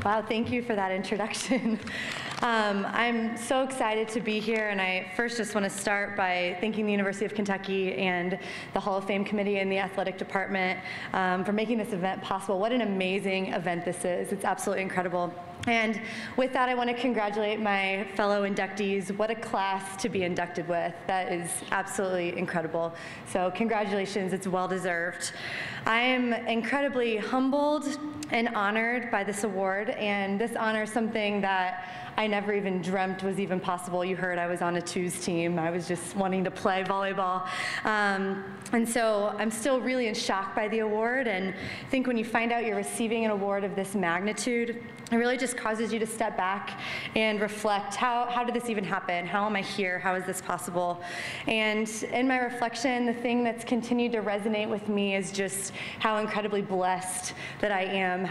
Wow, thank you for that introduction. I'm so excited to be here, and I first just want to start by thanking the University of Kentucky and the Hall of Fame Committee and the Athletic Department for making this event possible. What an amazing event this is. It's absolutely incredible. And with that, I want to congratulate my fellow inductees. What a class to be inducted with. That is absolutely incredible. So congratulations, it's well deserved. I am incredibly humbled and honored by this award, and this honor is something that I never even dreamt was even possible. You heard I was on a twos team. I was just wanting to play volleyball. And so I'm still really in shock by the award, and I think when you find out you're receiving an award of this magnitude, it really just causes you to step back and reflect, how did this even happen? How am I here? How is this possible? And in my reflection, the thing that's continued to resonate with me is just how incredibly blessed that I am.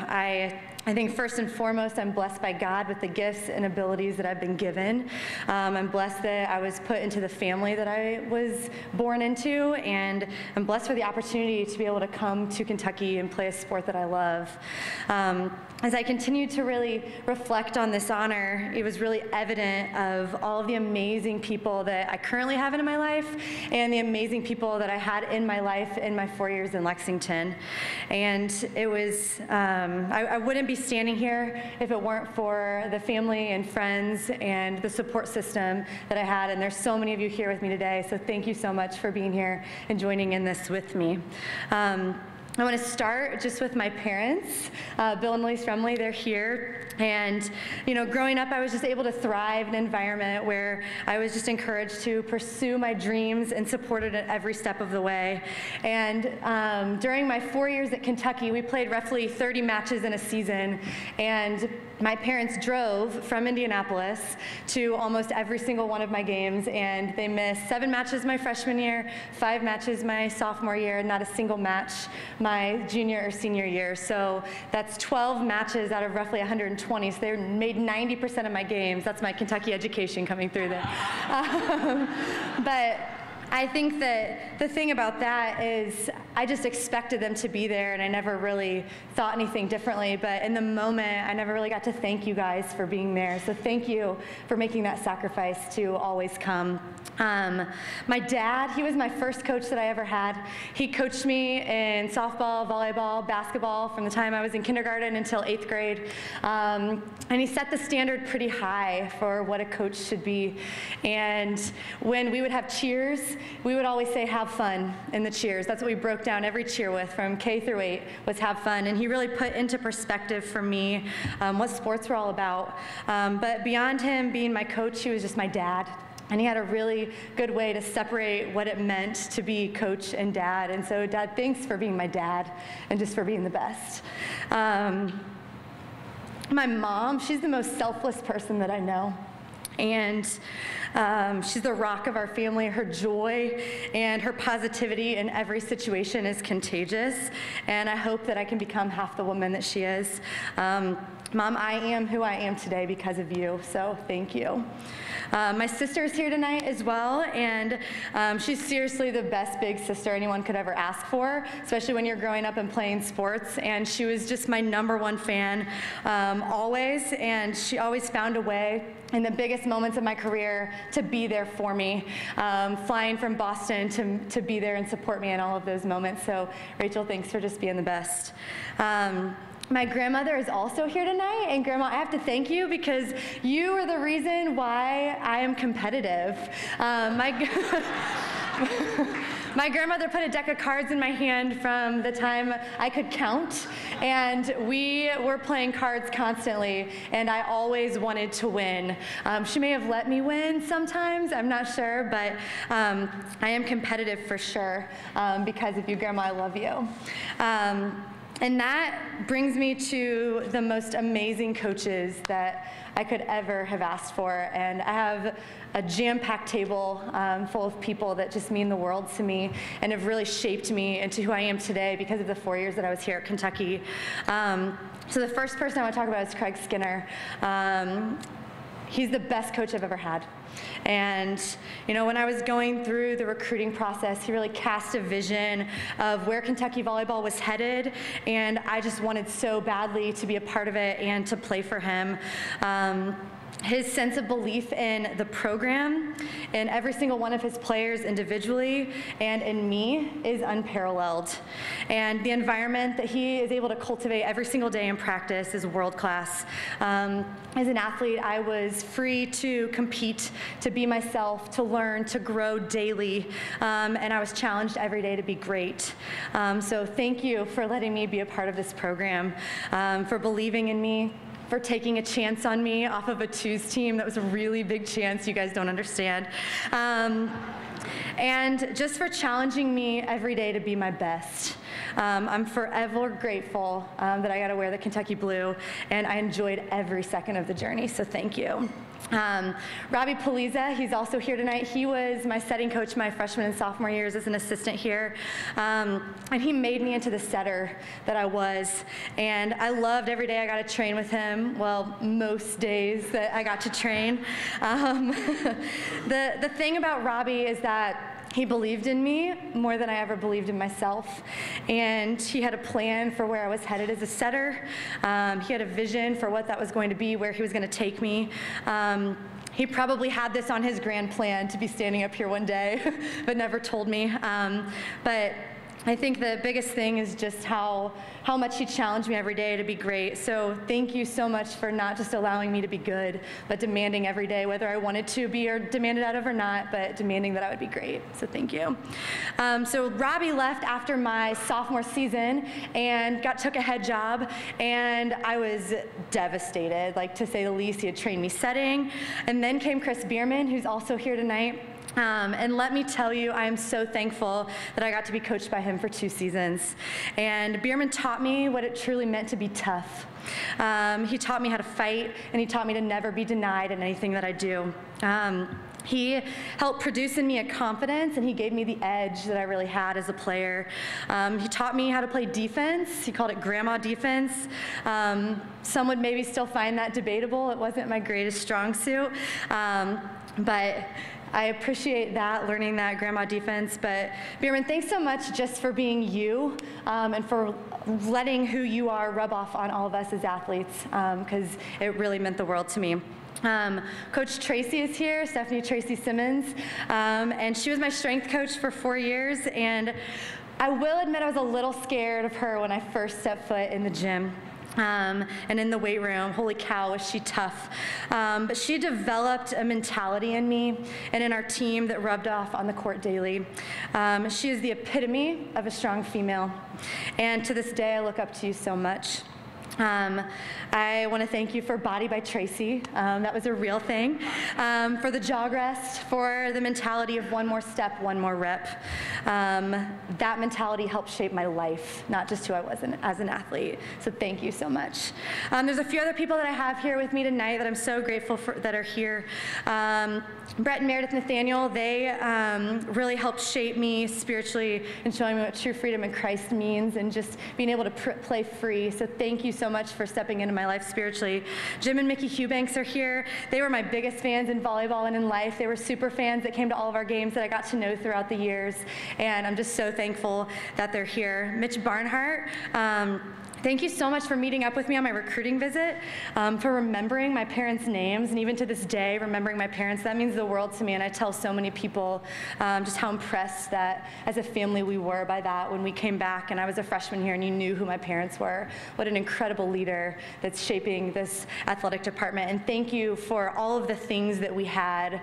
I think first and foremost, I'm blessed by God with the gifts and abilities that I've been given. I'm blessed that I was put into the family that I was born into, and I'm blessed for the opportunity to be able to come to Kentucky and play a sport that I love. As I continued to really reflect on this honor, it was really evident of all of the amazing people that I currently have in my life and the amazing people that I had in my life in my 4 years in Lexington. And it was, I wouldn't be standing here if it weren't for the family and friends and the support system that I had. And there's so many of you here with me today, so thank you so much for being here and joining in this with me. I want to start just with my parents, Bill and Louise Rumely. They're here, and growing up, I was just able to thrive in an environment where I was just encouraged to pursue my dreams and supported at every step of the way. And during my 4 years at Kentucky, we played roughly 30 matches in a season, and my parents drove from Indianapolis to almost every single one of my games, and they missed 7 matches my freshman year, 5 matches my sophomore year, and not a single match my junior or senior year. So that's 12 matches out of roughly 120, so they made 90% of my games. That's my Kentucky education coming through there. But I think that the thing about that is I just expected them to be there, and I never really thought anything differently. But in the moment, I never really got to thank you guys for being there. So thank you for making that sacrifice to always come. My dad, he was my first coach that I ever had. He coached me in softball, volleyball, basketball from the time I was in kindergarten until 8th grade. And he set the standard pretty high for what a coach should be. And when we would have cheers, we would always say, have fun in the cheers. That's what we broke down every cheer with from K through 8 was have fun. And he really put into perspective for me what sports were all about. But beyond him being my coach, he was just my dad. And he had a really good way to separate what it meant to be coach and dad. And so, Dad, thanks for being my dad and just for being the best. My mom, she's the most selfless person that I know. And she's the rock of our family. Her joy and her positivity in every situation is contagious. And I hope that I can become half the woman that she is. Mom, I am who I am today because of you, so thank you. My sister's here tonight as well, and she's seriously the best big sister anyone could ever ask for, especially when you're growing up and playing sports. And she was just my #1 fan always, and she always found a way in the biggest moments of my career to be there for me, flying from Boston to be there and support me in all of those moments. So Rachel, thanks for just being the best. My grandmother is also here tonight, and Grandma, I have to thank you because you are the reason why I am competitive. My grandmother put a deck of cards in my hand from the time I could count, and we were playing cards constantly, and I always wanted to win. She may have let me win sometimes, I'm not sure, but I am competitive for sure because of you, Grandma, I love you. And that brings me to the most amazing coaches that I could ever have asked for. And I have a jam-packed table full of people that just mean the world to me and have really shaped me into who I am today because of the 4 years that I was here at Kentucky. So the first person I want to talk about is Craig Skinner. He's the best coach I've ever had. And you know, when I was going through the recruiting process, he really cast a vision of where Kentucky volleyball was headed, and I just wanted so badly to be a part of it and to play for him. His sense of belief in the program, in every single one of his players individually, and in me is unparalleled. And the environment that he is able to cultivate every single day in practice is world class. As an athlete, I was free to compete, to be myself, to learn, to grow daily, and I was challenged every day to be great. So thank you for letting me be a part of this program, for believing in me, for taking a chance on me off of a twos team. That was a really big chance, you guys don't understand. And just for challenging me every day to be my best. I'm forever grateful that I got to wear the Kentucky blue, and I enjoyed every second of the journey, so thank you. Robbie Poliza, he's also here tonight. He was my setting coach my freshman and sophomore years as an assistant here, and he made me into the setter that I was, and I loved every day I got to train with him. Well, most days that I got to train. The thing about Robbie is that he believed in me more than I ever believed in myself, and he had a plan for where I was headed as a setter. He had a vision for what that was going to be, where he was going to take me. He probably had this on his grand plan to be standing up here one day, but never told me. But I think the biggest thing is just how much he challenged me every day to be great. So thank you so much for not just allowing me to be good, but demanding every day, whether I wanted to be or demanded out of or not, but demanding that I would be great. So thank you. So Robbie left after my sophomore season and took a head job, and I was devastated, like, to say the least. He had trained me setting. And then came Chris Bierman, who's also here tonight. And let me tell you, I am so thankful that I got to be coached by him for 2 seasons. And Bierman taught me what it truly meant to be tough. He taught me how to fight, and he taught me to never be denied in anything that I do. He helped produce in me a confidence, and he gave me the edge that I really had as a player. He taught me how to play defense. He called it grandma defense. Some would maybe still find that debatable. It wasn't my greatest strong suit. But I appreciate that, learning that grandma defense. But Bierman, thanks so much just for being you, and for letting who you are rub off on all of us as athletes, because it really meant the world to me. Coach Tracy is here, Stephanie Tracy Simmons, and she was my strength coach for 4 years, and I will admit I was a little scared of her when I first stepped foot in the gym. And in the weight room. Holy cow, was she tough. But she developed a mentality in me and in our team that rubbed off on the court daily. She is the epitome of a strong female. And to this day, I look up to you so much. I want to thank you for Body by Tracy. That was a real thing. For the jog rest, for the mentality of one more step, one more rep. That mentality helped shape my life, not just who I was as an athlete. So thank you so much. There's a few other people that I have here with me tonight that I'm so grateful for that are here. Brett and Meredith Nathaniel, they really helped shape me spiritually and showing me what true freedom in Christ means, and just being able to play free. So thank you so much for stepping into my life spiritually. Jim and Mickey Hubanks are here. They were my biggest fans in volleyball and in life. They were super fans that came to all of our games that I got to know throughout the years, and I'm just so thankful that they're here. Mitch Barnhart, thank you so much for meeting up with me on my recruiting visit, for remembering my parents' names, and even to this day, remembering my parents. That means the world to me, and I tell so many people just how impressed that as a family we were by that when we came back and I was a freshman here and you knew who my parents were. What an incredible leader that's shaping this athletic department, and thank you for all of the things that we had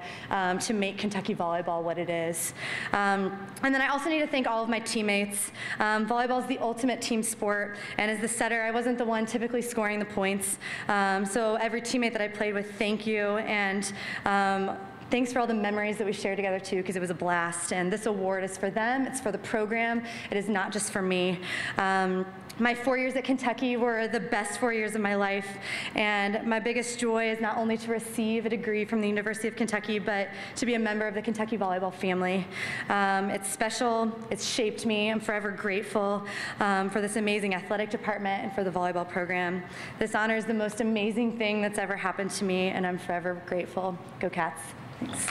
to make Kentucky volleyball what it is. And then I also need to thank all of my teammates. Volleyball is the ultimate team sport, and as the setter, I wasn't the one typically scoring the points. So every teammate that I played with, thank you, and thanks for all the memories that we shared together too, because it was a blast. And this award is for them, it's for the program, it is not just for me. My 4 years at Kentucky were the best 4 years of my life, and my biggest joy is not only to receive a degree from the University of Kentucky, but to be a member of the Kentucky volleyball family. It's special, it's shaped me. I'm forever grateful for this amazing athletic department and for the volleyball program. This honor is the most amazing thing that's ever happened to me, and I'm forever grateful. Go Cats. Thanks.